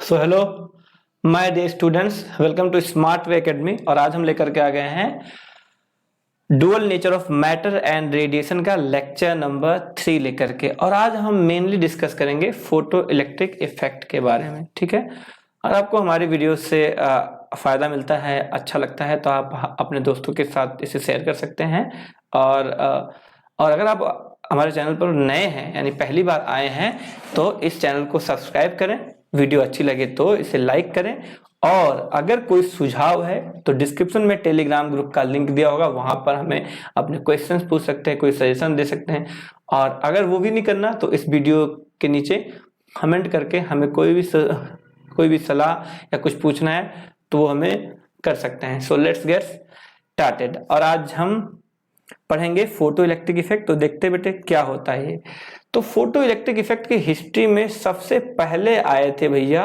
So hello my dear students, welcome to Smart Way Academy. और आज हम लेकर के आ गए हैं dual nature of matter and radiation का लेक्चर नंबर 3 लेकर के। और आज हम मेनली डिस्कस करेंगे फोटो इलेक्ट्रिक इफेक्ट के बारे में, ठीक है। और आपको हमारी वीडियो से फ़ायदा मिलता है, अच्छा लगता है, तो आप अपने दोस्तों के साथ इसे शेयर कर सकते हैं। और अगर आप हमारे चैनल पर नए हैं यानी पहली बार आए हैं तो इस चैनल को सब्सक्राइब करें, वीडियो अच्छी लगे तो इसे लाइक करें। और अगर कोई सुझाव है तो डिस्क्रिप्शन में टेलीग्राम ग्रुप का लिंक दिया होगा, वहां पर हमें अपने क्वेश्चंस पूछ सकते हैं, कोई सजेशन दे सकते हैं। और अगर वो भी नहीं करना तो इस वीडियो के नीचे कमेंट करके हमें कोई भी सलाह या कुछ पूछना है तो वो हमें कर सकते हैं। So let's get started. और आज हम पढ़ेंगे फोटो इलेक्ट्रिक इफेक्ट। तो देखते बेटे क्या होता है ये। तो फोटो इलेक्ट्रिक इफेक्ट की हिस्ट्री में सबसे पहले आए थे भैया,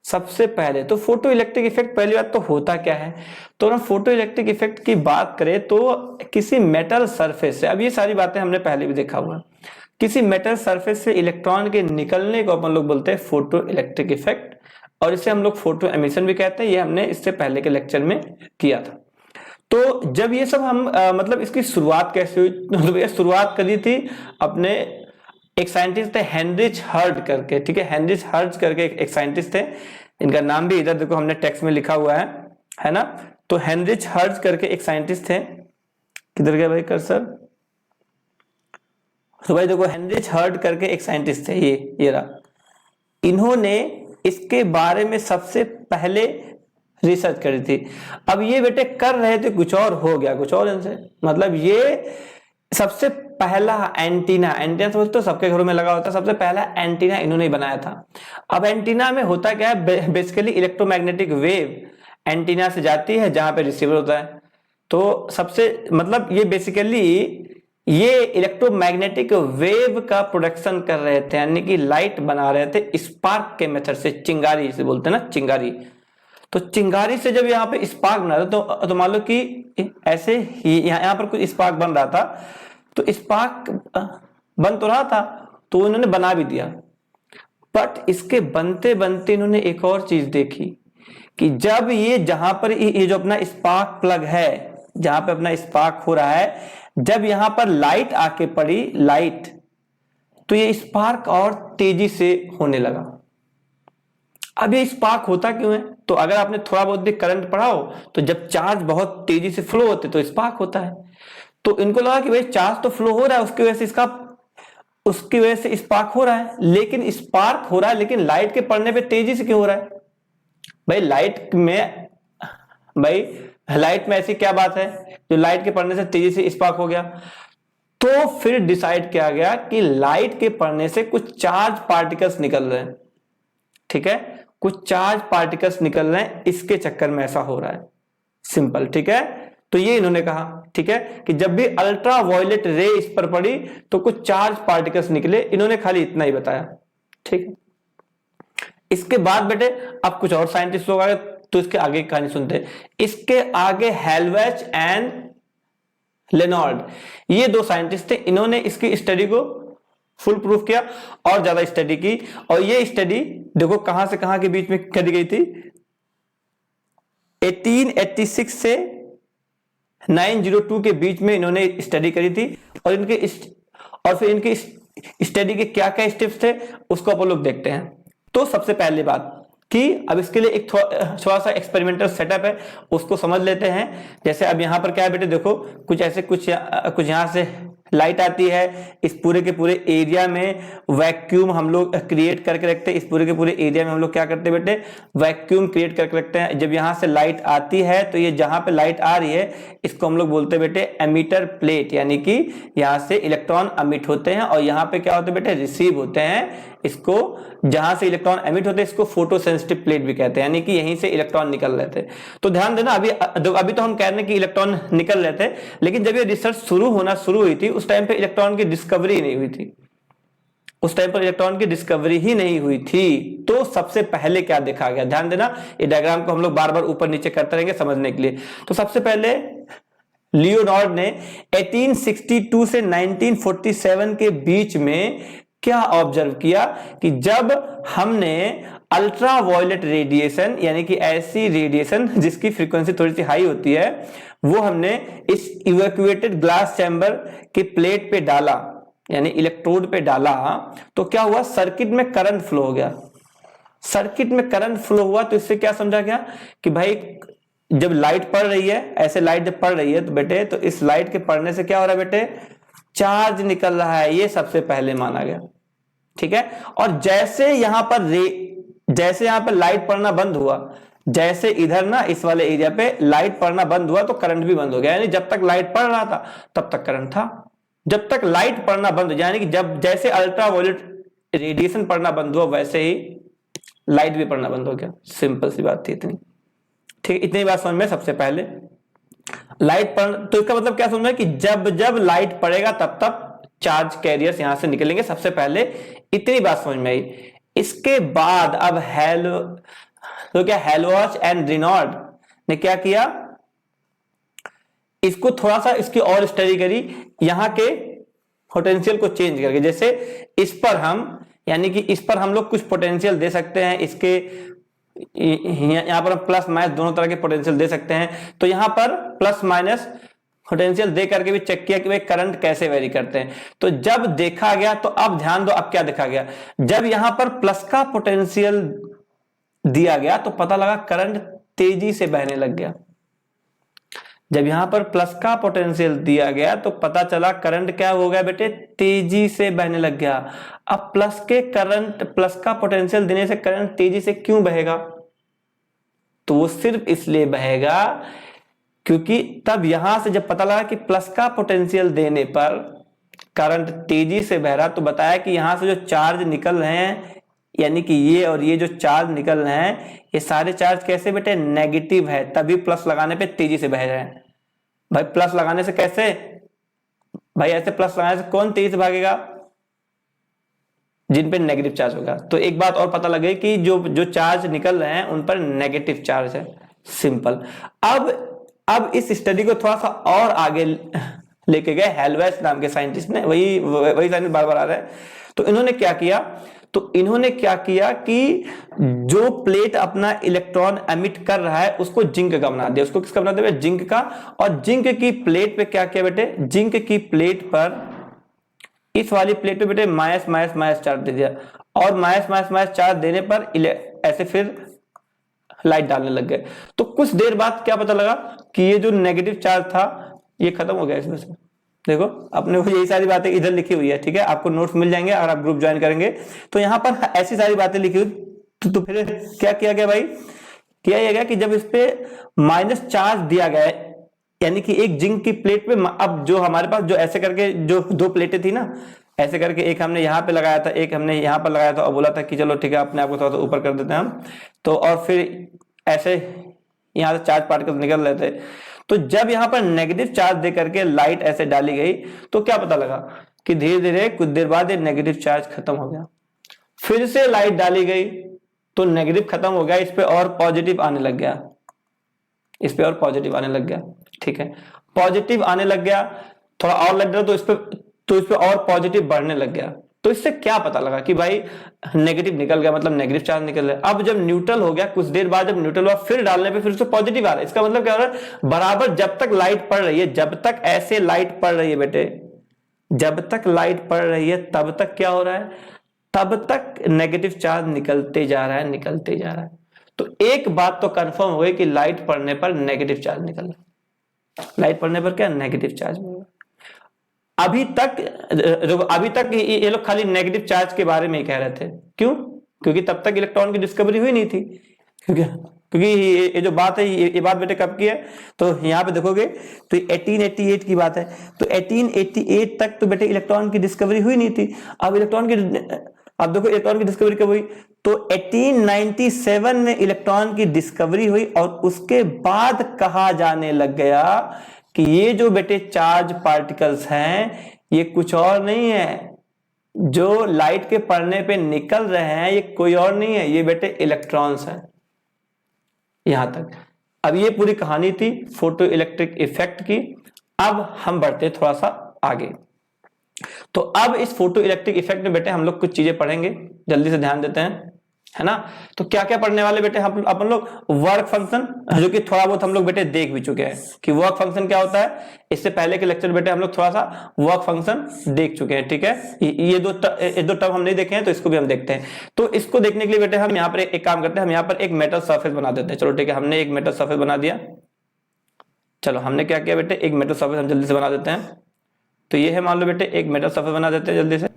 सबसे पहले तो फोटो इलेक्ट्रिक इफेक्ट पहली बात तो होता क्या है। तो हम फोटो इलेक्ट्रिक इफेक्ट की बात करें तो किसी मेटल सरफेस से, अब ये सारी बातें हमने पहले भी देखा हुआ, किसी मेटल सरफेस से इलेक्ट्रॉन के निकलने को अपन लोग बोलते हैं फोटो इलेक्ट्रिक इफेक्ट। और इसे हम लोग फोटो एमिशन भी कहते हैं। ये हमने इससे पहले के लेक्चर में किया था। तो जब ये सब हम मतलब इसकी शुरुआत कैसे हुई, मतलब ये शुरुआत करी थी अपने एक साइंटिस्ट थे हेनरिच हर्ट्ज करके, ठीक है। हेनरिच हर्ट्ज करके एक साइंटिस्ट थे, इनका नाम भी इधर देखो हमने टेक्स्ट में लिखा हुआ है ना। तो हेनरिच हर्ट्ज करके एक साइंटिस्ट थे, किधर गया भाई कर्सर। तो भाई देखो हेनरिच हर्ट्ज करके एक साइंटिस्ट थे, ये रहा। इन्होंने इसके बारे में सबसे पहले रिसर्च करी थी। अब ये बेटे कर रहे थे कुछ और, हो गया कुछ और इनसे। मतलब ये सबसे पहला एंटीना समझते हो, सबके घरों में लगा होता है, सबसे पहला एंटीना इन्होंने बनाया था। अब एंटीना में होता क्या है, बेसिकली इलेक्ट्रोमैग्नेटिक वेव एंटीना से जाती है जहां पे रिसीवर होता है। तो सबसे मतलब ये बेसिकली ये इलेक्ट्रोमैग्नेटिक वेव का प्रोडक्शन कर रहे थे, यानी कि लाइट बना रहे थे स्पार्क के मेथड से, चिंगारी से बोलते हैं ना, चिंगारी। तो चिंगारी से जब यहाँ पे स्पार्क बना रहा तो मान लो कि ऐसे यहाँ पर कुछ स्पार्क बन रहा था, तो स्पार्क बन तो रहा था तो उन्होंने बना भी दिया। बट इसके बनते बनते इन्होंने एक और चीज देखी कि जब ये जहां पर ये जो अपना स्पार्क प्लग है, जहां पे अपना स्पार्क हो रहा है, जब यहां पर लाइट आके पड़ी, लाइट, तो ये स्पार्क और तेजी से होने लगा। अब ये स्पार्क होता क्यों है, तो अगर आपने थोड़ा बहुत भी करंट पढ़ा हो तो जब चार्ज बहुत तेजी से फ्लो होते तो स्पार्क होता है। तो इनको लगा कि भाई चार्ज तो फ्लो हो रहा है, उसकी वजह से स्पार्क हो रहा है, लेकिन स्पार्क हो रहा है लेकिन लाइट के पड़ने पे तेजी से क्यों हो रहा है। भाई लाइट में ऐसी क्या बात है जो लाइट के पड़ने से तेजी से स्पार्क हो गया। तो फिर डिसाइड किया गया कि लाइट के पड़ने से कुछ चार्ज पार्टिकल्स निकल रहे हैं, ठीक है, कुछ चार्ज पार्टिकल्स निकल रहे हैं, इसके चक्कर में ऐसा हो रहा है, सिंपल, ठीक है। तो ये इन्होंने कहा, ठीक है, कि जब भी अल्ट्रा वायलेट रे इस पर पड़ी तो कुछ चार्ज पार्टिकल्स निकले। इन्होंने खाली इतना ही बताया, ठीक है। इसके बाद बेटे अब कुछ और साइंटिस्ट लोग आ गए, तो इसके आगे की कहानी सुनते हैं। इसके आगे हेल्वेच एंड लेनॉर्ड, ये दो साइंटिस्ट थे, इन्होंने इसकी स्टडी को फुल प्रूफ किया और ज्यादा स्टडी की। और ये स्टडी देखो कहां से कहां के बीच में करी गई थी, 1886 से 902 के बीच में इन्होंने स्टडी करी थी। और फिर इनके स्टडी के क्या क्या स्टेप्स थे उसको अपन लोग देखते हैं। तो सबसे पहली बात कि अब इसके लिए एक थोड़ा सा एक्सपेरिमेंटल सेटअप है, उसको समझ लेते हैं। जैसे अब यहां पर क्या है बेटे, देखो कुछ ऐसे कुछ यहां से लाइट आती है, इस पूरे के पूरे एरिया में वैक्यूम हम लोग क्रिएट करके रखते हैं। इस पूरे के पूरे एरिया में हम लोग क्या करते हैं बेटे, वैक्यूम क्रिएट करके रखते हैं। जब यहां से लाइट आती है तो ये जहां पे लाइट आ रही है इसको हम लोग बोलते हैं बेटे एमिटर प्लेट, यानी कि यहां से इलेक्ट्रॉन एमिट होते हैं और यहां पे क्या होते हैं बेटे, रिसीव होते हैं। इसको जहां से इलेक्ट्रॉन एमिट होते हैं इसको फोटो सेंसिटिव प्लेट भी कहते हैं, यानी कि यहीं से इलेक्ट्रॉन निकल रहे थे। तो ध्यान देना, अभी तो हम कह रहे हैं कि इलेक्ट्रॉन निकल रहे थे, लेकिन जब ये रिसर्च शुरू हुई थी उस टाइम पे इलेक्ट्रॉन की डिस्कवरी नहीं हुई थी, उस टाइम पर इलेक्ट्रॉन की डिस्कवरी ही नहीं हुई थी। तो सबसे पहले क्या देखा गया, ध्यान देना, ये डायग्राम को हम लोग बार बार ऊपर नीचे करते रहेंगे समझने के लिए। तो सबसे पहले लियोनार्ड ने 1862 से 1947 के बीच में क्या ऑब्जर्व किया कि जब हमने अल्ट्रा वायलेट रेडिएशन यानी कि ऐसी रेडिएशन जिसकी फ्रीक्वेंसी थोड़ी सी हाई होती है वो हमने इस इवैक्यूएटेड ग्लास चैम्बर के प्लेट पे डाला यानी इलेक्ट्रोड पे डाला, तो क्या हुआ, सर्किट में करंट फ्लो हो गया। सर्किट में करंट फ्लो हुआ तो इससे क्या समझा गया कि भाई जब लाइट पड़ रही है, ऐसे लाइट जब पड़ रही है तो बेटे, तो इस लाइट के पड़ने से क्या हो रहा है बेटे, चार्ज निकल रहा है। ये सबसे पहले माना गया, ठीक है। और जैसे यहां पर लाइट पड़ना बंद हुआ, जैसे इधर ना इस वाले एरिया पे लाइट पड़ना बंद हुआ तो करंट भी बंद हो गया। यानी जब तक लाइट पड़ रहा था तब तक करंट था, जब तक लाइट पड़ना बंद हो, यानी कि जब जैसे अल्ट्रा वायलेट रेडिएशन पड़ना बंद हुआ वैसे ही लाइट भी पड़ना बंद हो गया। सिंपल सी बात थी इतनी, ठीक। इतनी बात समझ में, सबसे पहले लाइट पड़, तो इसका मतलब क्या समझ में कि जब जब लाइट पड़ेगा तब तक चार्ज कैरियर्स यहां से निकलेंगे। सबसे पहले इतनी बात समझ में आई। इसके बाद अब हेल्महोल्ट्ज एंड रेनॉल्ड ने क्या किया, इसको थोड़ा सा इसकी और स्टडी करी, यहां के पोटेंशियल को चेंज करके। जैसे इस पर हम, यानी कि इस पर हम लोग कुछ पोटेंशियल दे सकते हैं, इसके यहां पर हम प्लस माइनस दोनों तरह के पोटेंशियल दे सकते हैं। तो यहां पर प्लस माइनस पोटेंशियल दे करके भी चेक किया कि भाई करंट कैसे वेरी करते हैं। तो जब देखा गया, तो अब ध्यान दो, अब क्या देखा गया, जब यहां पर प्लस का पोटेंशियल दिया गया तो पता लगा करंट तेजी से बहने लग गया। जब यहां पर प्लस का पोटेंशियल दिया गया तो पता चला करंट क्या हो गया बेटे, तेजी से बहने लग गया। अब प्लस का पोटेंशियल देने से करंट तेजी से क्यों बहेगा, तो वो सिर्फ इसलिए बहेगा क्योंकि तब यहां से जब पता लगा कि प्लस का पोटेंशियल देने पर करंट तेजी से बह रहा, तो बताया कि यहां से जो चार्ज निकल रहे हैं, यानी कि ये और ये जो चार्ज निकल रहे हैं, ये सारे चार्ज कैसे बेटे, नेगेटिव है, तभी प्लस लगाने पे तेजी से बह रहे हैं। भाई प्लस लगाने से कैसे, भाई ऐसे प्लस लगाने से कौन तेजी से भागेगा, जिन पे नेगेटिव चार्ज होगा। तो एक बात और पता लगे कि जो चार्ज निकल रहे हैं उन पर नेगेटिव चार्ज है। सिंपल। अब इस स्टडी को थोड़ा सा और आगे लेके गए हेल्महोल्ट्ज नाम के साइंटिस्ट ने, वही साइंटिस्ट बार बार आ रहा है। तो इन्होंने क्या किया कि जो प्लेट अपना इलेक्ट्रॉन एमिट कर रहा है उसको जिंक का बना दिया। उसको किसका बना दिया, जिंक का। और जिंक की प्लेट पे क्या किया बेटे, जिंक की प्लेट पर, इस वाली प्लेट पे बेटे माइनस माइनस माइनस चार्ज दे दिया। और माइनस माइनस माइनस चार्ज देने पर ऐसे फिर लाइट डालने लग गए। तो कुछ देर बाद क्या पता लगा कि ये जो नेगेटिव चार्ज था ये खत्म हो गया इसमें से। देखो अपने को यही सारी बातें इधर लिखी हुई है, ठीक है। आपको नोट्स मिल जाएंगे अगर आप ग्रुप ज्वाइन करेंगे। तो यहाँ पर ऐसी सारी बातें लिखी हुई। तो फिर क्या किया गया भाई, किया गया कि जब इस पे माइनस चार्ज दिया गया, यानी कि एक जिंक की प्लेट पे, अब जो हमारे पास जो ऐसे करके जो दो प्लेटें थी ना, ऐसे करके एक हमने यहाँ पे लगाया था, एक हमने यहाँ पर लगाया था, और बोला था कि चलो ठीक है अपने आप को थोड़ा सा ऊपर कर देते हैं हम। तो और फिर ऐसे यहाँ से चार्ज पार्टिकल निकल रहे थे। तो जब यहाँ पर नेगेटिव चार्ज दे करके लाइट ऐसे डाली गई तो क्या पता लगा कि धीरे धीरे कुछ देर बाद ये नेगेटिव चार्ज खत्म हो गया। फिर से लाइट डाली गई तो नेगेटिव खत्म हो गया, इस पे और पॉजिटिव आने लग गया, इस पे और पॉजिटिव आने लग गया, ठीक है। पॉजिटिव आने लग गया, थोड़ा और लग रहा, तो इस पे और पॉजिटिव बढ़ने लग गया। तो इससे क्या पता लगा कि भाई नेगेटिव निकल गया, मतलब नेगेटिव चार्ज निकल रहा है। अब जब न्यूट्रल हो गया, कुछ देर बाद जब न्यूट्रल हुआ, फिर डालने पे फिर से पॉजिटिव आ रहा है। इसका मतलब क्या हो रहा है, बराबर जब तक लाइट पड़ रही है, जब तक ऐसे लाइट पड़ रही है बेटे, जब तक लाइट पड़ रही है तब तक क्या हो रहा है, तब तक नेगेटिव चार्ज निकलते जा रहा है, निकलते जा रहा है। तो एक बात तो कंफर्म हो गई कि लाइट पड़ने पर नेगेटिव चार्ज निकल रहा है। लाइट पड़ने पर क्या, नेगेटिव चार्ज मिल रहा है। अभी तक ये लोग खाली नेगेटिव चार्ज के बारे में ही कह रहे थे। क्यों, क्योंकि तब तक इलेक्ट्रॉन की डिस्कवरी हुई नहीं थी। क्योंकि ये जो बात है, ये बात बेटे कब की है, तो यहाँ पे देखोगे तो 1888 की बात है। तो 1888 तक तो बेटे इलेक्ट्रॉन की डिस्कवरी हुई नहीं थी। अब देखो इलेक्ट्रॉन की डिस्कवरी कब हुई, तो 1897 में इलेक्ट्रॉन की डिस्कवरी हुई। और उसके बाद कहा जाने लग गया कि ये जो बेटे चार्ज पार्टिकल्स हैं ये कुछ और नहीं है, जो लाइट के पड़ने पे निकल रहे हैं ये कोई और नहीं है, ये बेटे इलेक्ट्रॉन्स हैं। यहां तक अब ये पूरी कहानी थी फोटो इलेक्ट्रिक इफेक्ट की। अब हम बढ़ते थोड़ा सा आगे। तो अब इस फोटो इलेक्ट्रिक इफेक्ट में बेटे हम लोग कुछ चीजें पढ़ेंगे, जल्दी से ध्यान देते हैं, है ना। तो क्या क्या पढ़ने वाले बेटे हम अपन लोग, वर्क फंक्शन, जो कि थोड़ा बहुत हम लोग बेटे देख भी चुके हैं कि वर्क फंक्शन क्या होता है। इससे पहले के लेक्चर बेटे हम लोग थोड़ा सा वर्क फंक्शन देख चुके हैं, ठीक है। ये दो टर्म हम नहीं देखे हैं, तो इसको भी हम देखते हैं। तो इसको देखने के लिए बेटे हम यहाँ पर एक काम करते हैं, हम यहाँ पर एक मेटल सरफेस बना देते हैं। चलो ठीक है, हमने एक मेटल सरफेस बना दिया। चलो हमने क्या किया बेटे, एक मेटल सरफेस हम जल्दी से बना देते हैं। तो ये है, मान लो बेटे एक मेटल सरफेस बना देते हैं जल्दी से।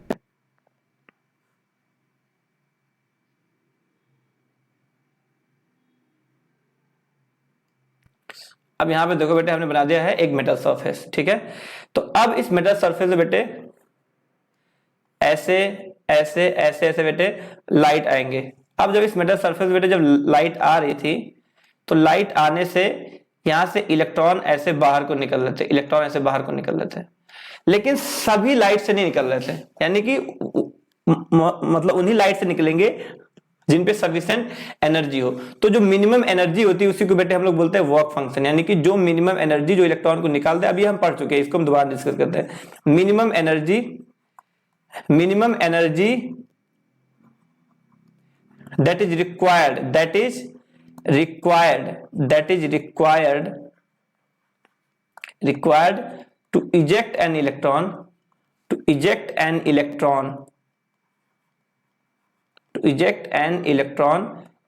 अब यहां पे देखो बेटे हमने बना दिया है एक मेटल सरफेस, ठीक है। तो अब इस मेटल सरफेस से बेटे ऐसे ऐसे ऐसे ऐसे बेटे लाइट आएंगे। अब जब इस मेटल सरफेस बेटे जब लाइट आ रही थी, तो लाइट आने से यहां से इलेक्ट्रॉन ऐसे बाहर को निकल रहे थे, इलेक्ट्रॉन ऐसे बाहर को निकल रहे थे, लेकिन सभी लाइट से नहीं निकल रहे थे। यानी कि मतलब उन्हीं लाइट से निकलेंगे जिन पे सफिशिएंट एनर्जी हो। तो जो मिनिमम एनर्जी होती है उसी को बेटे हम लोग बोलते हैं वर्क फंक्शन, यानी कि जो मिनिमम एनर्जी जो इलेक्ट्रॉन को निकालते हैं, अभी हम पढ़ चुके हैं, इसको हम दोबारा डिस्कस करते हैं। Minimum energy that is required to eject an electron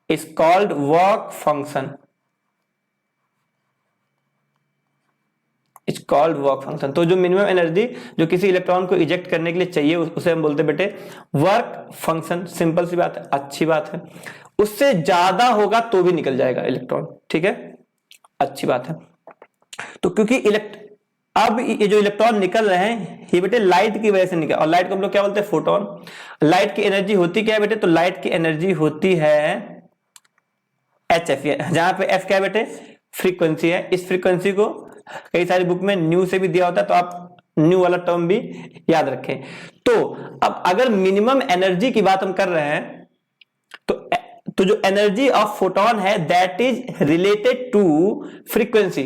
is called work function. तो जो मिनिमम एनर्जी जो किसी इलेक्ट्रॉन को इजेक्ट करने के लिए चाहिए उसे हम बोलते हैं बेटे वर्क फंक्शन। सिंपल सी बात है, अच्छी बात है। उससे ज्यादा होगा तो भी निकल जाएगा इलेक्ट्रॉन, ठीक है, अच्छी बात है। तो क्योंकि अब ये जो इलेक्ट्रॉन निकल रहे हैं ये बेटे लाइट की वजह से निकल, और लाइट को हम लोग क्या बोलते हैं, फोटोन। लाइट की एनर्जी होती क्या है बेटे, तो लाइट की एनर्जी होती है HF, जहां पे F क्या है बेटे, फ्रीक्वेंसी है। इस फ्रीक्वेंसी को कई सारी बुक में न्यू से भी दिया होता है, तो आप न्यू वाला टर्म भी याद रखें। तो अब अगर मिनिमम एनर्जी की बात हम कर रहे हैं, तो जो एनर्जी ऑफ फोटोन है that is related to frequency,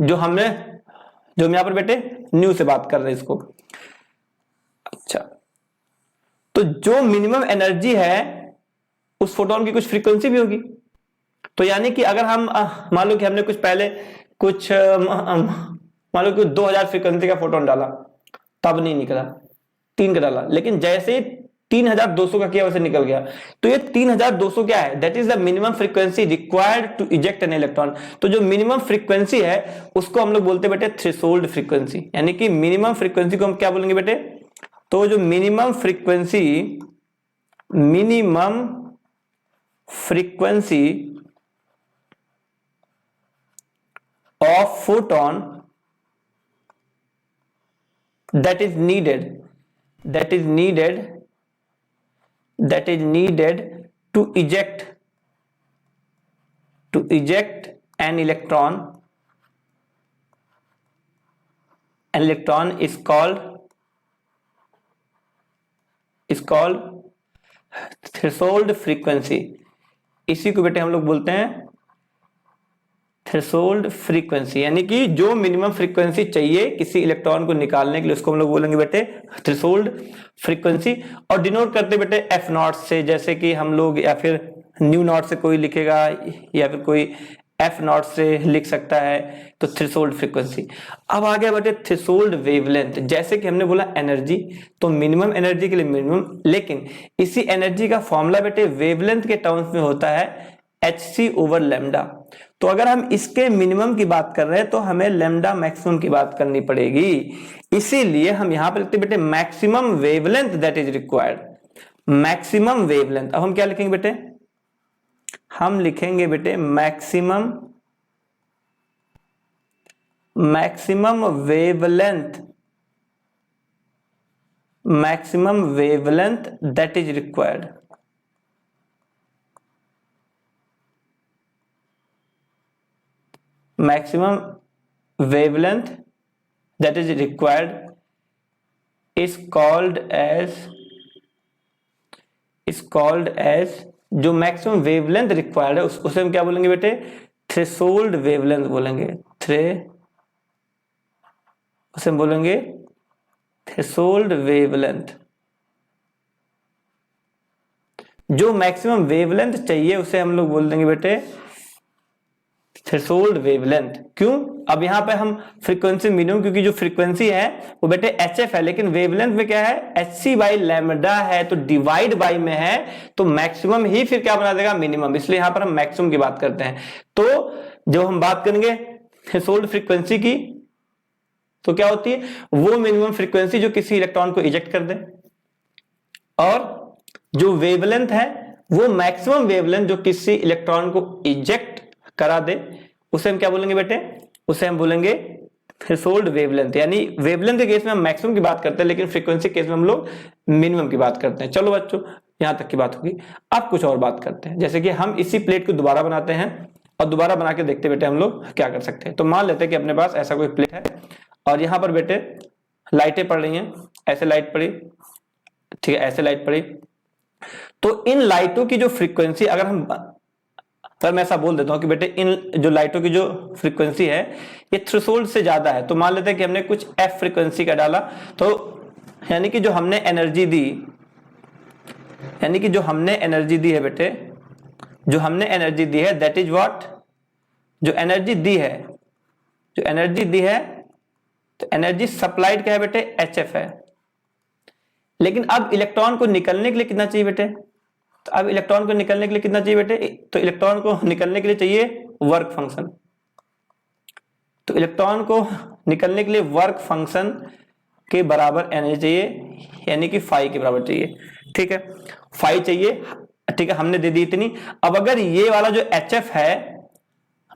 जो हम यहां पर बेटे न्यू से बात कर रहे हैं इसको। अच्छा, तो जो मिनिमम एनर्जी है उस फोटोन की कुछ फ्रीक्वेंसी भी होगी। तो यानी कि अगर हम मान लो कि हमने मान लो कि 2000 फ्रीक्वेंसी का फोटोन डाला, तब नहीं निकला, 3 का डाला, लेकिन जैसे ही 3200 का किया वैसे निकल गया। तो ये 3200 क्या है, that is the minimum frequency required to eject an electron. तो जो मिनिमम फ्रीक्वेंसी है उसको हम लोग बोलते हैं बेटे थ्रेशोल्ड फ्रीक्वेंसी। यानी कि मिनिमम फ्रीक्वेंसी को हम क्या बोलेंगे बेटे, तो जो minimum frequency of photon that is needed to eject an electron is called threshold frequency. इसी को बेटे हम लोग बोलते हैं थ्रेशोल्ड फ्रीक्वेंसी। यानी कि जो मिनिमम फ्रीक्वेंसी चाहिए किसी इलेक्ट्रॉन को निकालने के लिए उसको हम लोग बोलेंगे बेटे थ्रेशोल्ड फ्रीक्वेंसी। और डिनोट करते बेटे एफ नॉट से, जैसे कि हम लोग, या फिर न्यू नॉट से कोई लिखेगा, या फिर कोई एफ नॉट से लिख सकता है, तो थ्रेशोल्ड फ्रीक्वेंसी। अब आ गया बेटे थ्रेशोल्ड वेवलेंथ। जैसे कि हमने बोला एनर्जी, तो मिनिमम एनर्जी के लिए मिनिमम, लेकिन इसी एनर्जी का फॉर्मूला बेटे वेवलेंथ के टर्म्स में होता है hc/λ। तो अगर हम इसके मिनिमम की बात कर रहे हैं तो हमें लैम्डा मैक्सिमम की बात करनी पड़ेगी। इसीलिए हम यहां पर लिखते बेटे maximum wavelength that is required, maximum wavelength. अब हम क्या लिखेंगे बेटे, हम लिखेंगे बेटे maximum wavelength that is required. maximum wavelength that is required is called as जो मैक्सिमम वेवलेंथ रिक्वायर्ड है उसे हम क्या बोलेंगे बेटे, थ्रेशोल्ड वेवलेंथ बोलेंगे। उसे हम बोलेंगे थ्रेशोल्ड वेवलेंथ, जो मैक्सिमम वेवलेंथ चाहिए उसे हम लोग बोल देंगे बेटे थ्रेशोल्ड वेवलेंथ। क्यों? अब यहां पे हम फ्रीक्वेंसी मिनिमम, क्योंकि जो फ्रीक्वेंसी है वो बेटे एचएफ है, लेकिन वेवलेंथ में क्या है, एचसी बाई लैम्डा है, तो डिवाइड बाई में है तो मैक्सिमम ही फिर क्या बना देगा, मिनिमम, इसलिए यहां पर हम मैक्सिमम की बात करते हैं। तो जब हम बात करेंगे थ्रेशोल्ड फ्रीक्वेंसी की तो क्या होती है, वो मिनिमम फ्रीक्वेंसी जो किसी इलेक्ट्रॉन को इजेक्ट कर दे, और जो वेवलेंथ है वो मैक्सिमम वेवलेंथ जो किसी इलेक्ट्रॉन को इजेक्ट करा दे, उसे हम क्या बोलेंगे बेटे, उसे हम बोलेंगे थ्रेशोल्ड वेवलेंथ। यानी वेवलेंथ के केस में हम मैक्सिमम की बात करते हैं, लेकिन फ्रीक्वेंसी केस में हम लोग मिनिमम की बात करते हैं। चलो बच्चों, यहां तक की बात होगी। अब कुछ और बात करते हैं, जैसे कि हम इसी प्लेट को दोबारा बनाते हैं और दोबारा बना के देखते बेटे हम लोग क्या कर सकते हैं। तो मान लेते हैं कि अपने पास ऐसा कोई प्लेट है और यहां पर बेटे लाइटें पड़ रही हैं, ऐसे लाइट पड़ी, ठीक है, ऐसे लाइट पड़ी। तो इन लाइटों की जो फ्रीक्वेंसी, अगर मैं ऐसा बोल देता हूं कि बेटे इन जो लाइटों की जो फ्रीक्वेंसी है ये थ्रेशोल्ड से ज्यादा है, तो मान लेते हैं कि हमने कुछ एफ फ्रीक्वेंसी का डाला, तो यानी कि जो हमने एनर्जी दी, यानी कि जो हमने एनर्जी दी है बेटे, जो हमने एनर्जी दी है दैट इज व्हाट, जो एनर्जी दी है, जो एनर्जी दी है, तो एनर्जी सप्लाइड क्या है बेटे, एचएफ है। लेकिन अब इलेक्ट्रॉन को निकलने के लिए कितना चाहिए बेटे, तो अब इलेक्ट्रॉन को निकलने के लिए कितना चाहिए बेटे, तो इलेक्ट्रॉन को निकलने के लिए चाहिए वर्क फंक्शन। तो इलेक्ट्रॉन को निकलने के लिए वर्क फंक्शन के बराबर एनर्जी चाहिए, यानी कि फाई के बराबर चाहिए, ठीक है, फाई चाहिए, ठीक है, हमने दे दी इतनी। अब अगर ये वाला जो एचएफ है,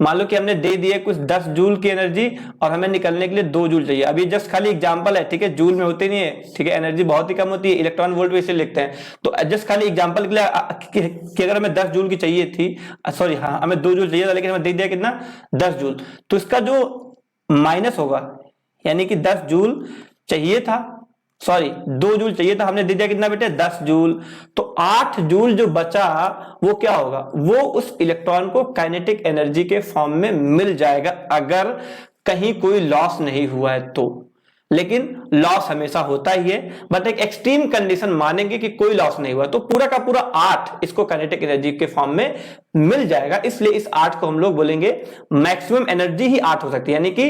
मान लो कि हमने दे दिए कुछ 10 जूल की एनर्जी और हमें निकलने के लिए 2 जूल चाहिए। अभी जस्ट खाली एग्जांपल है, ठीक है, जूल में होती नहीं है, ठीक है, एनर्जी बहुत ही कम होती है, इलेक्ट्रॉन वोल्ट वैसे लिखते हैं। तो जस्ट खाली एग्जांपल के लिए कि अगर हमें 10 जूल की चाहिए थी, सॉरी हाँ, हमें 2 जूल चाहिए था, लेकिन हमें दे दिया कितना, 10 जूल, तो इसका जो माइनस होगा, यानी कि 10 जूल चाहिए था, सॉरी 2 जूल चाहिए था, हमने दे दिया कितना बेटे, 10 जूल, तो 8 जूल जो बचा वो क्या होगा, वो उस इलेक्ट्रॉन को काइनेटिक एनर्जी के फॉर्म में मिल जाएगा, अगर कहीं कोई लॉस नहीं हुआ है तो। लेकिन लॉस हमेशा होता ही है, बट एक एक्सट्रीम कंडीशन मानेंगे कि कोई लॉस नहीं हुआ, तो पूरा का पूरा 8 इसको काइनेटिक एनर्जी के फॉर्म में मिल जाएगा। इसलिए इस 8 को हम लोग बोलेंगे मैक्सिमम एनर्जी ही 8 हो सकती है, यानी कि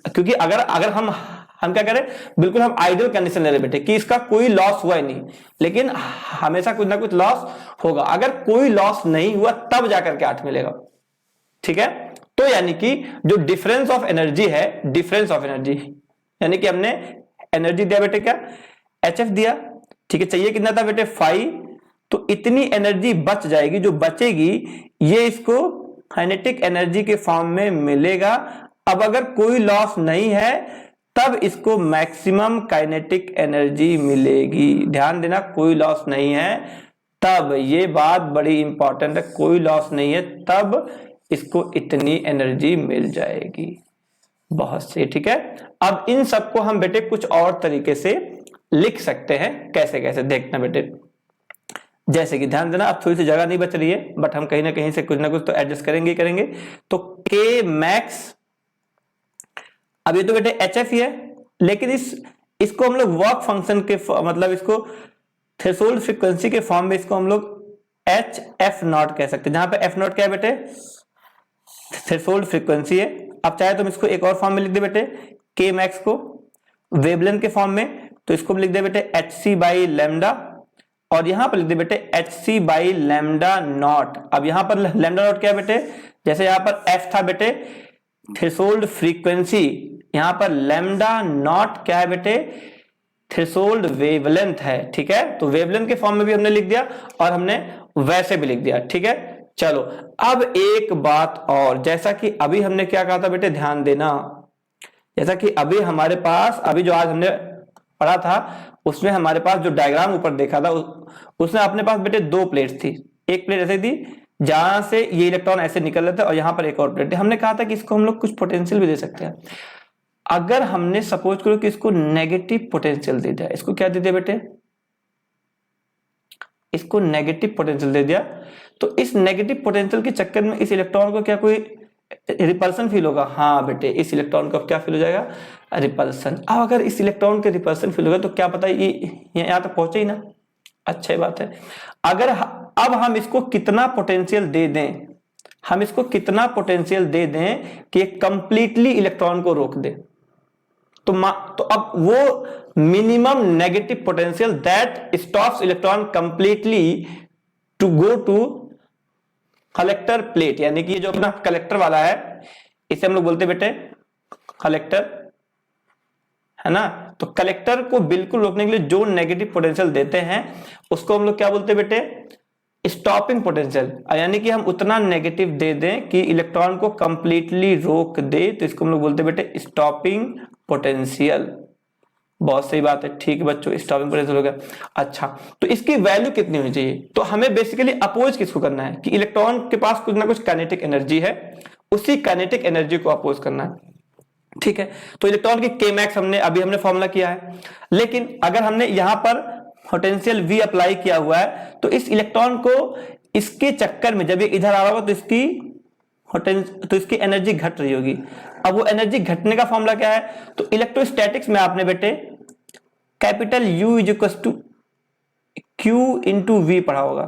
क्योंकि अगर हम क्या करें, बिल्कुल हम आइडियल कंडीशन ले रहे बेटे कि इसका कोई लॉस हुआ ही नहीं, लेकिन हमेशा कुछ ना कुछ लॉस होगा। अगर कोई लॉस नहीं हुआ तब जाकर के 8 मिलेगा, ठीक है। तो यानी कि जो डिफरेंस ऑफ एनर्जी है, डिफरेंस ऑफ एनर्जी, यानी कि हमने एनर्जी दिया बेटे क्या, एचएफ दिया, ठीक है, चाहिए कितना था बेटे, 5, तो इतनी एनर्जी बच जाएगी, जो बचेगी ये इसको काइनेटिक एनर्जी के फॉर्म में मिलेगा। अब अगर कोई लॉस नहीं है तब इसको मैक्सिमम काइनेटिक एनर्जी मिलेगी। ध्यान देना, कोई लॉस नहीं है तब, ये बात बड़ी इंपॉर्टेंट है, कोई लॉस नहीं है तब इसको इतनी एनर्जी मिल जाएगी। बहुत सही, ठीक है। अब इन सबको हम बेटे कुछ और तरीके से लिख सकते हैं, कैसे कैसे देखना बेटे, जैसे कि ध्यान देना, अब थोड़ी सी जगह नहीं बच रही है, बट हम कहीं ना कहीं से कुछ ना कुछ तो एडजस्ट करेंगे ही करेंगे। तो के मैक्स, अब ये तो बेटे एचएफ ही है, लेकिन इसको हम लोग वर्क फंक्शन के मतलब इसको थ्रेशोल्ड फ्रीक्वेंसी के फॉर्म में इसको हम लोग एच एफ नॉट कह सकते हैं, जहां पे एफ नॉट क्या है बेटे, थ्रेशोल्ड फ्रीक्वेंसी है। अब चाहे तो हम इसको एक और फॉर्म में लिख दे बेटे, के मैक्स को वेवलेंथ के फॉर्म में, तो इसको लिख दे बेटे एच सी बाई लैम्डा, और यहां पर लिख दे बेटे h c by lambda naught. अब यहां पर लैम्डा नॉट क्या है बेटे, जैसे यहां पर एफ था बेटे थ्रेशोल्ड फ्रीक्वेंसी, यहां पर लैम्डा नॉट क्या है बेटे, थ्रेशोल्ड वेवलेंथ है, ठीक है। तो वेवलेंथ के फॉर्म में भी हमने लिख दिया और हमने वैसे भी लिख दिया, ठीक है। चलो अब एक बात और, जैसा कि अभी हमने क्या कहा था बेटे, ध्यान देना, जैसा कि अभी हमारे पास, अभी जो आज हमने पढ़ा था उसमें हमारे पास जो डायग्राम ऊपर देखा था उसमें अपने पास बेटे 2 प्लेट्स थी, एक प्लेट ऐसे थी जहां से ये इलेक्ट्रॉन ऐसे निकल रहे थे और यहां पर एक और प्लेट थी। हमने कहा था कि इसको हम लोग कुछ पोटेंशियल भी दे सकते हैं। अगर हमने सपोज करो कि इसको नेगेटिव पोटेंशियल दे दिया, इसको क्या दे दिया बेटे, इसको नेगेटिव पोटेंशियल दे दिया, तो इस नेगेटिव पोटेंशियल के चक्कर में इस इलेक्ट्रॉन को क्या कोई रिपल्सन फील होगा। हाँ बेटे, इस इलेक्ट्रॉन को क्या फील हो जाएगा, रिपल्सन। अब अगर इस इलेक्ट्रॉन के रिपल्सन फील होगा तो क्या पता ये यहाँ तक पहुंचे ही ना। अच्छी बात है। अगर अब हम इसको कितना पोटेंशियल दे दें, हम इसको कितना पोटेंशियल दे दें कि कंप्लीटली इलेक्ट्रॉन को रोक दे, तो अब वो minimum negative potential that stops electron completely to go to collector plate, यानी कि ये जो अपना कलेक्टर वाला है इसे हम लोग बोलते बेटे कलेक्टर, है ना। तो कलेक्टर को बिल्कुल रोकने के लिए जो नेगेटिव पोटेंशियल देते हैं उसको हम लोग क्या बोलते हैं बेटे, स्टॉपिंग पोटेंशियल। यानी कि हम उतना नेगेटिव दे दें कि इलेक्ट्रॉन को कंप्लीटली रोक दे, तो इसको हम लोग बोलते हैं बेटे स्टॉपिंग पोटेंशियल। बहुत सही बात है, ठीक है बच्चों, स्टॉपिंग पोटेंशियल हो गया। अच्छा, तो इसकी वैल्यू कितनी होनी चाहिए, तो हमें बेसिकली अपोज किसको करना है कि इलेक्ट्रॉन के पास कुछ ना कुछ काइनेटिक एनर्जी है, उसी काइनेटिक एनर्जी को अपोज करना है, ठीक है। तो इलेक्ट्रॉन की के मैक्स हमने फॉर्मूला किया है, लेकिन अगर हमने यहां पर पोटेंशियल V अप्लाई किया हुआ है तो इस इलेक्ट्रॉन को इसके चक्कर में जब ये इधर आ रहा होगा तो इसकी एनर्जी घट रही होगी। अब वो एनर्जी घटने का फॉर्मूला क्या है, तो इलेक्ट्रोस्टैटिक्स में आपने बेटे capital U is to Q into V पढ़ा होगा।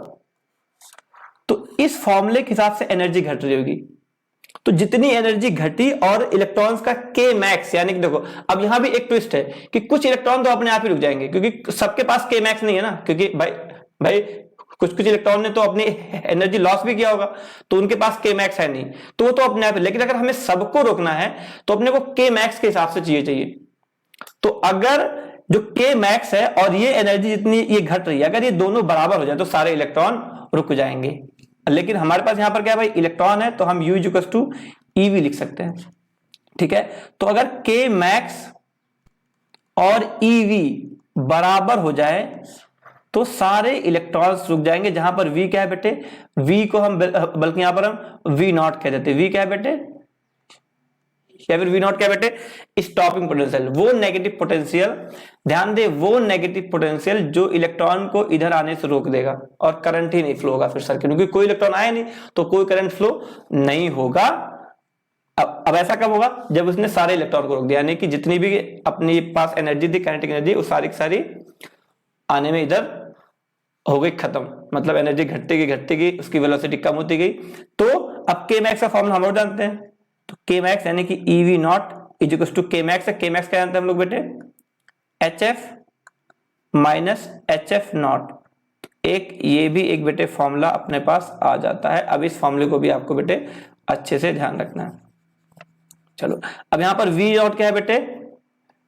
तो इस फॉर्मूले के हिसाब से एनर्जी घट रही होगी, तो जितनी एनर्जी घटी और इलेक्ट्रॉन्स का के मैक्स, यानी कि देखो अब यहां भी एक ट्विस्ट है कि कुछ इलेक्ट्रॉन तो अपने आप ही रुक जाएंगे, क्योंकि सबके पास के मैक्स नहीं है ना, क्योंकि भाई कुछ इलेक्ट्रॉन ने तो अपनी एनर्जी लॉस भी किया होगा, तो उनके पास के मैक्स है नहीं, तो वो तो अपने आप। लेकिन अगर हमें सबको रोकना है तो अपने को के मैक्स के हिसाब से चाहिए। तो अगर जो के मैक्स है और ये एनर्जी जितनी ये घट रही है, अगर ये दोनों बराबर हो जाए तो सारे इलेक्ट्रॉन रुक जाएंगे। लेकिन हमारे पास यहां पर क्या भाई इलेक्ट्रॉन है, तो हम U इक्वल टू EV लिख सकते हैं, ठीक है। तो अगर K मैक्स और EV बराबर हो जाए तो सारे इलेक्ट्रॉन्स रुक जाएंगे। जहां पर V क्या है बेटे, V को हम बल्कि यहां पर हम V नॉट कह देते हैं। V क्या है बेटे, या फिर V नॉट क्या बेटे, स्टॉपिंग पोटेंशियल, वो नेगेटिव पोटेंशियल, ध्यान दे वो नेगेटिव पोटेंशियल जो इलेक्ट्रॉन को इधर आने से रोक देगा और करंट ही नहीं फ्लो होगा फिर सर्किट, क्योंकि कोई इलेक्ट्रॉन आया नहीं तो कोई करंट फ्लो नहीं होगा। अब ऐसा कब होगा, जब उसने सारे इलेक्ट्रॉन को रोक दिया, यानी कि जितनी भी अपने पास एनर्जी थी काइनेटिक एनर्जी, वो सारी की सारी आने में इधर हो गई खत्म, मतलब एनर्जी घटती गई उसकी वेलोसिटी कम होती गई। तो अब के मैक्स का फॉर्मूला हम लोग जानते हैं, तो के मैक्स यानी कि EV naught is equal to k max है। के मैक्स क्या जानते हैं हम लोग बेटे, HF माइनस HF नॉट। एक ये भी एक बेटे फॉर्मूला अपने पास आ जाता है। अब इस फॉर्मूले को भी आपको बेटे अच्छे से ध्यान रखना है। चलो अब यहां पर V नॉट क्या है बेटे,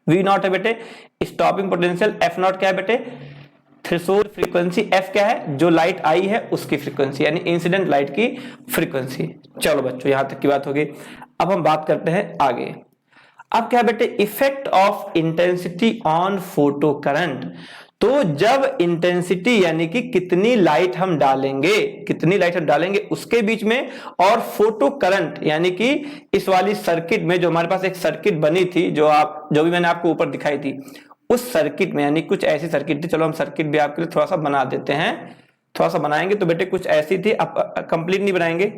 V नॉट है बेटे स्टॉपिंग पोटेंशियल, F नॉट क्या है बेटे थ्रेशोल्ड फ्रीक्वेंसी, F क्या है जो लाइट आई है उसकी फ्रीक्वेंसी, यानी इंसिडेंट लाइट की फ्रीक्वेंसी। चलो बच्चों यहां तक की बात होगी। अब हम बात करते हैं आगे। अब क्या बेटे, effect of intensity on photo current. तो जब इंटेंसिटी यानी कि कितनी लाइट हम डालेंगे उसके बीच में, और फोटो करंट यानी कि इस वाली सर्किट में जो हमारे पास एक सर्किट बनी थी, जो भी मैंने आपको ऊपर दिखाई थी, उस सर्किट में यानी कुछ ऐसी सर्किट थी। चलो हम सर्किट भी आपके लिए थोड़ा सा बना देते हैं, थोड़ा सा बनाएंगे। तो बेटे कुछ ऐसी थी, अब कंप्लीट नहीं बनाएंगे,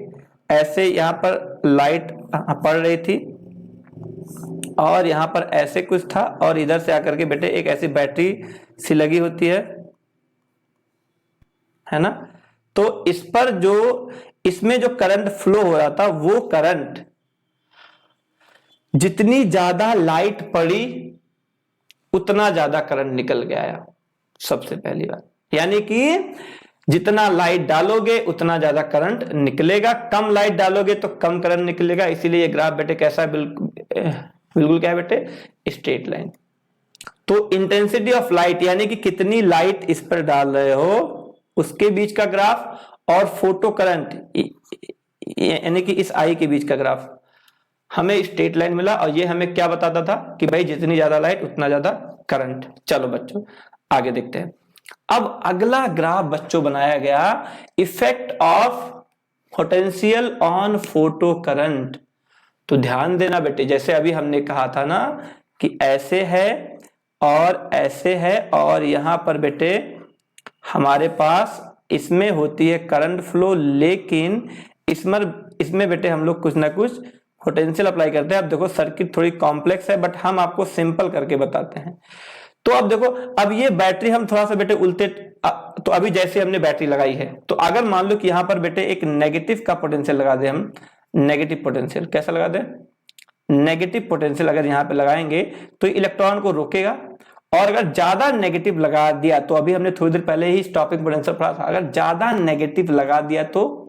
ऐसे यहां पर लाइट पड़ रही थी और यहां पर ऐसे कुछ था, और इधर से आकर के बेटे एक ऐसी बैटरी सी लगी होती है ना। तो इस पर इसमें जो करंट फ्लो हो रहा था, वो करंट जितनी ज्यादा लाइट पड़ी उतना ज्यादा करंट निकल गया। सबसे पहली बात, यानी कि जितना लाइट डालोगे उतना ज्यादा करंट निकलेगा, कम लाइट डालोगे तो कम करंट निकलेगा। इसीलिए ये ग्राफ बेटे कैसा है, बिल्कुल क्या है बेटे स्ट्रेट लाइन। तो इंटेंसिटी ऑफ लाइट यानी कि कितनी लाइट इस पर डाल रहे हो उसके बीच का ग्राफ, और फोटो करंट यानी कि इस आई के बीच का ग्राफ हमें स्ट्रेट लाइन मिला। और ये हमें क्या बताता था कि भाई जितनी ज्यादा लाइट उतना ज्यादा करंट। चलो बच्चों आगे देखते हैं। अब अगला ग्राफ बच्चों बनाया गया effect of potential on photo current. तो ध्यान देना बेटे, जैसे अभी हमने कहा था ना कि ऐसे है और ऐसे है, और यहां पर बेटे हमारे पास इसमें होती है करंट फ्लो, लेकिन इसमें बेटे हम लोग कुछ ना कुछ पोटेंशियल अप्लाई करते हैं। अब देखो सर्किट थोड़ी कॉम्प्लेक्स है, बट हम आपको सिंपल करके बताते हैं। तो अब देखो, अब ये बैटरी हम थोड़ा सा बेटे उल्टे, तो अभी जैसे हमने बैटरी लगाई है, तो अगर मान लो कि यहां पर बेटे एक नेगेटिव का पोटेंशियल लगा दे, हम नेगेटिव पोटेंशियल कैसा लगा दे, नेगेटिव पोटेंशियल अगर यहां पे लगाएंगे तो इलेक्ट्रॉन को रोकेगा। और अगर ज्यादा नेगेटिव लगा दिया, तो अभी हमने थोड़ी देर पहले ही स्टॉपिंग पोटेंशियल पढ़ा था, अगर ज्यादा नेगेटिव लगा दिया तो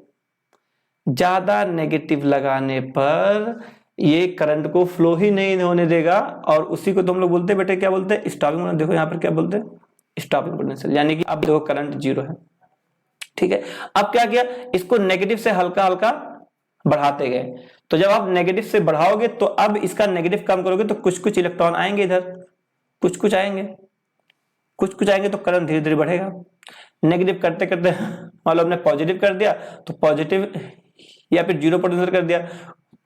ज्यादा नेगेटिव लगाने पर ये करंट को फ्लो ही नहीं होने देगा, और उसी को तो हम लोग बोलते हैं बेटे, क्या बोलते हैं, स्टॉपिंग पोटेंशियल। देखो यहां पर क्या बोलते हैं, स्टॉपिंग पोटेंशियल, यानी कि अब देखो करंट जीरो है। ठीक है, अब क्या किया, इसको नेगेटिव से हल्का हल्का बढ़ाते गए। तो जब आप नेगेटिव से बढ़ाओगे तो अब इसका नेगेटिव कम करोगे तो कुछ कुछ इलेक्ट्रॉन आएंगे इधर, कुछ कुछ आएंगे, कुछ कुछ आएंगे, तो करंट धीरे धीरे बढ़ेगा। नेगेटिव करते करते मान लो हमने पॉजिटिव कर दिया, तो पॉजिटिव, या फिर जीरो पोटेंशियल कर दिया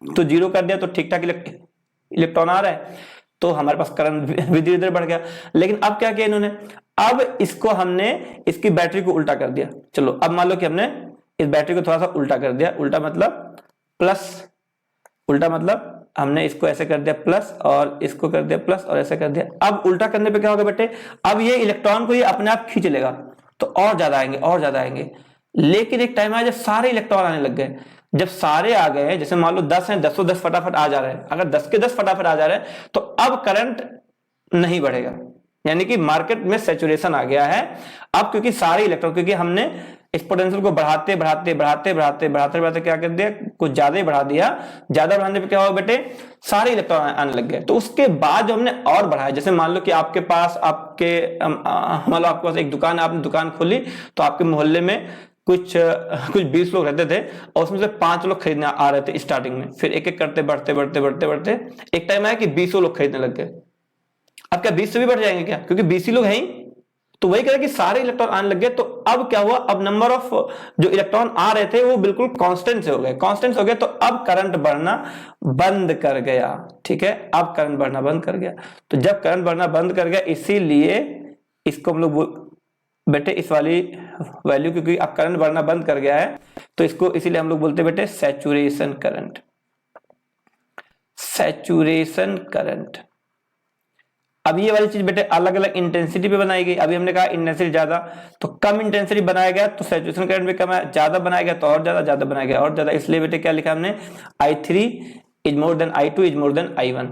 तो जीरो कर दिया, तो ठीक ठाक इलेक्ट्रॉन आ रहा है, तो हमारे पास करंट भी धीरे धीरे बढ़ गया। लेकिन अब क्या किया इन्होंने, अब इसको हमने इसकी बैटरी को उल्टा कर दिया। चलो अब मान लो कि हमने इस बैटरी को थोड़ा सा उल्टा कर दिया, उल्टा मतलब प्लस, उल्टा मतलब हमने इसको ऐसे कर दिया प्लस, और इसको कर दिया प्लस, और ऐसे कर दिया। अब उल्टा करने पे क्या होगा बेटे, अब ये इलेक्ट्रॉन को ये अपने आप खींच लेगा, तो और ज्यादा आएंगे, और ज्यादा आएंगे। लेकिन एक टाइम आया जब सारे इलेक्ट्रॉन आने लग गए, जब सारे आ गए, जैसे मान लो 10 हैं, 10 फटाफट आ जा रहे हैं, अगर 10 के 10 फटाफट आ जा रहे हैं, तो अब करंट नहीं बढ़ेगा, यानी कि मार्केट में सैचुरेशन आ गया है। अब क्योंकि सारे इलेक्ट्रॉन, क्योंकि हमने इस पोटेंशियल को बढ़ाते बढ़ाते बढ़ाते बढ़ाते बढ़ाते बढ़ाते क्या कर दिया, कुछ ज्यादा ही बढ़ा दिया। ज्यादा बढ़ाने पे क्या होगा बेटे, सारे इलेक्ट्रॉन आने लग गए। तो उसके बाद जो हमने और बढ़ाया, जैसे मान लो कि आपके पास मान लो आपके पास एक दुकान है, आपने दुकान खोली, तो आपके मोहल्ले में कुछ 20 लोग रहते थे, और उसमें से 5 लोग खरीदने आ रहे थे स्टार्टिंग में, फिर एक एक करते बढ़ते बढ़ते बढ़ते बढ़ते एक टाइम आया कि 20 लोग खरीदने लग गए। अब क्या 20 से भी बढ़ जाएंगे क्या, क्योंकि 20 ही लोग हैं ही। तो वही कह रहे कि सारे इलेक्ट्रॉन आने लग गए। तो अब क्या हुआ, अब नंबर ऑफ जो इलेक्ट्रॉन आ रहे थे वो बिल्कुल कांस्टेंट से हो गए, कांस्टेंट हो गए, तो अब करंट बढ़ना बंद कर गया। ठीक है, अब करंट बढ़ना बंद कर गया। तो जब करंट बढ़ना बंद कर गया, इसीलिए इसको हम लोग बेटे इस वाली वैल्यू, क्योंकि अब करंट बढ़ना बंद कर गया है, तो इसको इसीलिए हम लोग बोलते हैं बेटे सैचुरेशन करंट, सैचुरेशन करंट। अब ये वाली चीज बेटे अलग अलग इंटेंसिटी पे बनाई गई। अभी हमने कहा इंटेंसिटी ज्यादा, तो कम इंटेंसिटी बनाया गया तो सैचुरेशन करंट भी कम है, ज्यादा बनाया गया तो और ज्यादा, ज्यादा बनाया गया और ज्यादा। इसलिए बेटे क्या लिखा हमने, I3 is more than I2 is more than I1।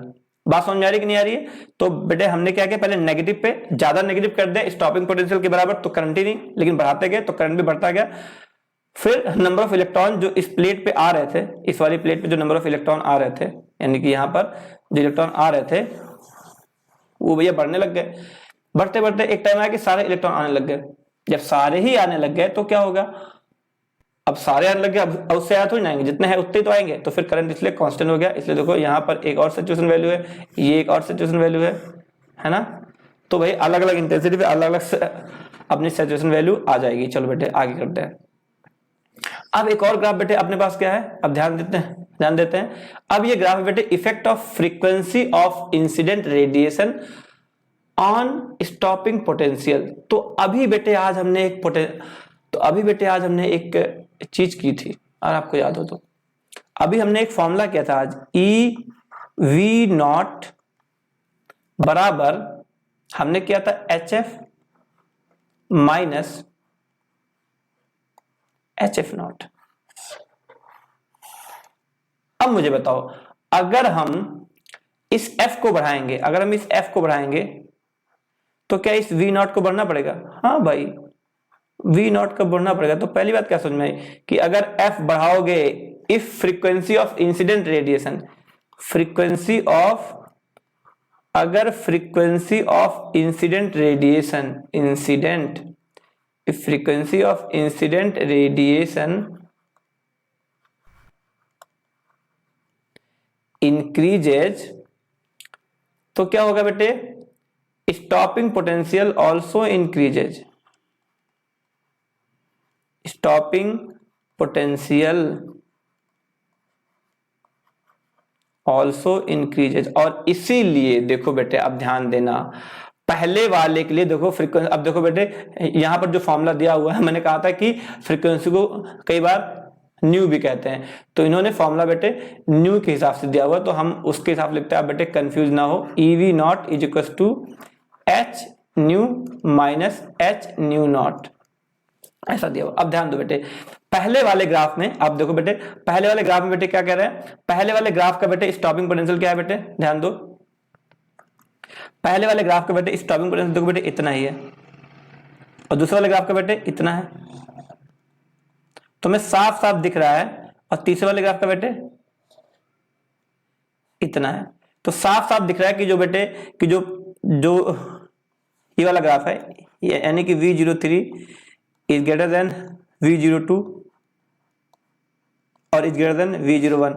बात समझ में आ रही कि नहीं आ रही है? तो बेटे हमने क्या किया, पहले नेगेटिव पे ज्यादा नेगेटिव कर दिया स्टॉपिंग पोटेंशियल के बराबर, तो करंट ही नहीं, लेकिन बढ़ाते गए तो करंट भी बढ़ता गया। फिर नंबर ऑफ इलेक्ट्रॉन जो इस प्लेट पे आ रहे थे, इस वाली प्लेट पे जो नंबर ऑफ इलेक्ट्रॉन आ रहे थे, यानी कि यहाँ पर जो इलेक्ट्रॉन आ रहे थे वो भैया बढ़ने लग गए। बढ़ते बढ़ते एक टाइम आया कि सारे इलेक्ट्रॉन आने लग गए। जब सारे ही आने लग गए तो क्या होगा, अब सारे आने लग गए, अब उससे आया थोड़ी ना आएंगे, जितने हैं उतने ही तो आएंगे। तो फिर करंट इसलिए कांस्टेंट हो गया। इसलिए देखो यहाँ पर एक और सैचुरेशन वैल्यू है, ये एक और सैचुरेशन वैल्यू है ना। तो भाई अलग अलग इंटेंसिटी पे अलग अलग अपनी सैचुरेशन वैल्यू आ जाएगी। चलो बेटे आगे करते हैं। अब एक और ग्राफ बेटे अपने पास क्या है, अब ध्यान देते हैं। अब ये ग्राफ बेटे effect of frequency of incident radiation on stopping potential. तो अभी बेटे आज हमने एक चीज की थी, और आपको याद हो तो अभी हमने एक फॉर्मूला किया था आज, EV0 बराबर हमने किया था HF माइनस HF0। अब मुझे बताओ, अगर हम इस F को बढ़ाएंगे, तो क्या इस V0 को बढ़ना पड़ेगा? हाँ भाई, V0 का बढ़ना पड़ेगा। तो पहली बात क्या समझ में आई कि अगर F बढ़ाओगे, if frequency of incident radiation, frequency of incident radiation increases, तो क्या होगा बेटे, stopping potential also increases, stopping potential also increases. और इसीलिए देखो बेटे, अब ध्यान देना, पहले वाले के लिए देखो फ्रीक्वेंसी, अब देखो बेटे यहां पर जो फॉर्मूला दिया हुआ है, मैंने कहा था कि फ्रीक्वेंसी को कई बार न्यू भी कहते हैं। तो इन्होंने फॉर्मूला बेटे न्यू के हिसाब से दिया हुआ, तो हम उसके हिसाब से लिखते हैं। आप बेटे कंफ्यूज ना हो, EV naught is equal to H nu minus H nu naught, ऐसा दिया हुआ। अब ध्यान दो बेटे, पहले वाले ग्राफ में आप देखो बेटे, पहले वाले ग्राफ में बेटे क्या कह रहे हैं, पहले वाले ग्राफ का बेटे स्टॉपिंग पोटेंशियल क्या है बेटे, ध्यान दो, पहले वाले ग्राफ का बेटे स्टॉपिंग पोटेंशियल देखो बेटे इतना ही है, और दूसरे वाले ग्राफ का बेटे इतना है, तो मैं साफ साफ दिख रहा है। और तीसरे वाले ग्राफ का बेटे इतना है, तो साफ साफ दिख रहा है कि जो बेटे कि जो ये वाला ग्राफ है, यानी कि V03 is greater then V02 और इज ग्रेटर देन V01,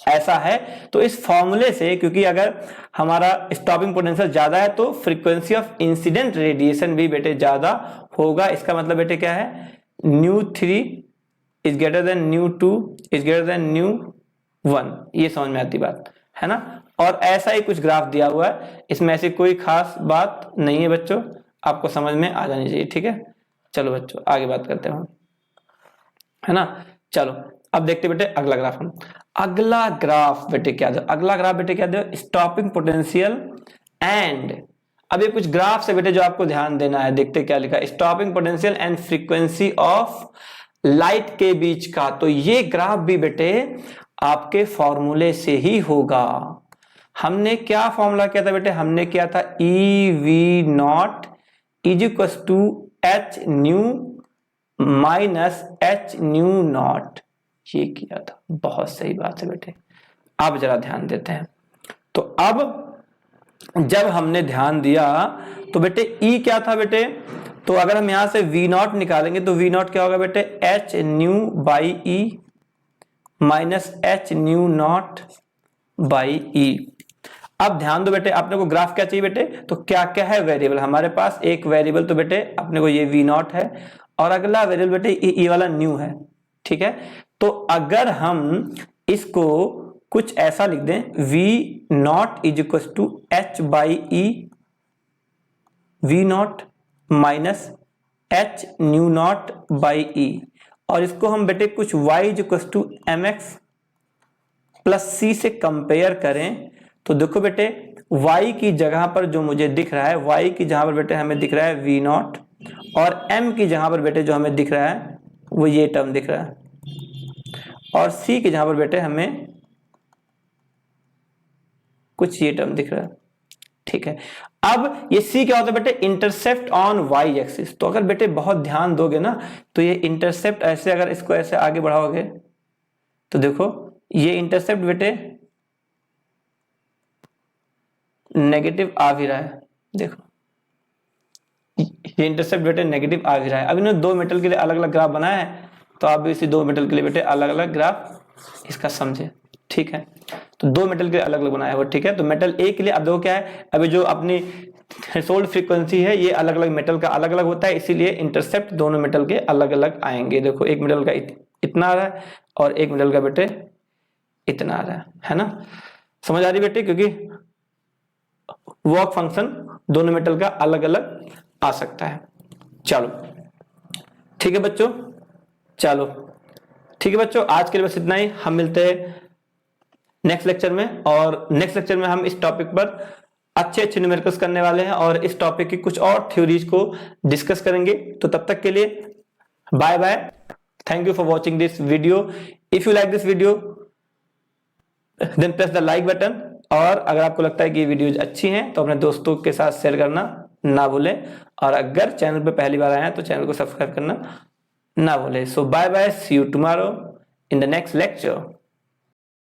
ऐसा है। तो इस फॉर्मूले से, क्योंकि अगर हमारा स्टॉपिंग पोटेंशियल ज्यादा है तो फ्रीक्वेंसी ऑफ इंसिडेंट रेडिएशन भी बेटे ज्यादा होगा। इसका मतलब बेटे क्या है, ν3 is greater than ν2 is greater than ν1, ये समझ में आती बात है ना। और ऐसा ही कुछ ग्राफ दिया हुआ है, इसमें ऐसी कोई खास बात नहीं है बच्चों, आपको समझ में आ जानी चाहिए, ठीक है। चलो बच्चों आगे बात करते हैं, है ना। चलो अब देखते बेटे अगला ग्राफ हम, अगला ग्राफ बेटे क्या दो, अगला ग्राफ बेटे क्या दो, स्टॉपिंग पोटेंशियल एंड, अब ये कुछ ग्राफ से बेटे जो आपको ध्यान देना है, देखते क्या लिखा है, stopping potential and frequency of light के बीच का। तो ये ग्राफ भी बेटे आपके फॉर्मूले से ही होगा। हमने क्या फॉर्मूला किया था बेटे, हमने किया था EV naught is equal to H nu minus H nu naught, ये किया था। बहुत सही बात है बेटे, अब जरा ध्यान देते हैं। तो अब जब हमने ध्यान दिया तो बेटे E क्या था बेटे, तो अगर हम यहां से V नॉट निकालेंगे तो V नॉट क्या होगा बेटे, H new by E minus H nu naught by E। अब ध्यान दो बेटे, अपने को ग्राफ क्या चाहिए बेटे, तो क्या क्या है वेरिएबल हमारे पास, एक वेरिएबल तो बेटे अपने को ये V नॉट है, और अगला वेरिएबल बेटे ये वाला न्यू है, ठीक है। तो अगर हम इसको कुछ ऐसा लिख दें, V naught is equal to H by E V naught minus H nu naught by E, और इसको हम बेटे कुछ Y is equal to MX plus C से कंपेयर करें, तो देखो बेटे Y की जगह पर जो मुझे दिख रहा है, Y की जहां पर बेटे हमें दिख रहा है V नॉट, और M की जहां पर बेटे जो हमें दिख रहा है वो ये टर्म दिख रहा है, और C की जहां पर बेटे हमें कुछ ये टर्म दिख रहा है, ठीक है। अब ये C क्या होता है बेटे, इंटरसेप्ट ऑन Y एक्सिस। तो अगर बेटे बहुत ध्यान दोगे ना, तो ये इंटरसेप्ट ऐसे, अगर इसको ऐसे आगे बढ़ाओगे तो देखो ये इंटरसेप्ट बेटे नेगेटिव आ भी रहा है, देखो ये इंटरसेप्ट बेटे नेगेटिव आ भी रहा है। अब इन्होंने दो मेटल के लिए अलग अलग ग्राफ बनाया है, तो आप भी इसी दो मेटल के लिए बेटे अलग अलग ग्राफ इसका समझे, ठीक है। तो दो मेटल के लिए अलग अलग बनाया हुआ, ठीक है। तो मेटल ए के लिए अब देखो क्या है, अभी जो अपनी थ्रेशोल्ड फ्रीक्वेंसी है ये अलग अलग मेटल का अलग अलग होता है, इसीलिए इंटरसेप्ट दोनों मेटल के अलग अलग आएंगे। देखो एक मेटल का इतना आ रहा है और एक मेटल का बेटे इतना आ रहा है ना। समझ आ रही बेटे, क्योंकि वर्क फंक्शन दोनों मेटल का अलग अलग आ सकता है। चलो ठीक है बच्चों, चलो ठीक है बच्चों, आज के लिए बस इतना ही। हम मिलते हैं नेक्स्ट लेक्चर में, और नेक्स्ट लेक्चर में हम इस टॉपिक पर अच्छे अच्छे न्यूमेरिकल्स करने वाले हैं और इस टॉपिक की कुछ और थ्योरीज को डिस्कस करेंगे। तो तब तक के लिए bye bye, thank you for watching this video. If you like this video then press the like button, और अगर आपको लगता है कि ये वीडियोज अच्छी हैं तो अपने दोस्तों के साथ शेयर करना ना भूलें, और अगर चैनल पे पहली बार आए हैं तो चैनल को सब्सक्राइब करना ना भूलें। So bye bye, see you tomorrow in the next lecture.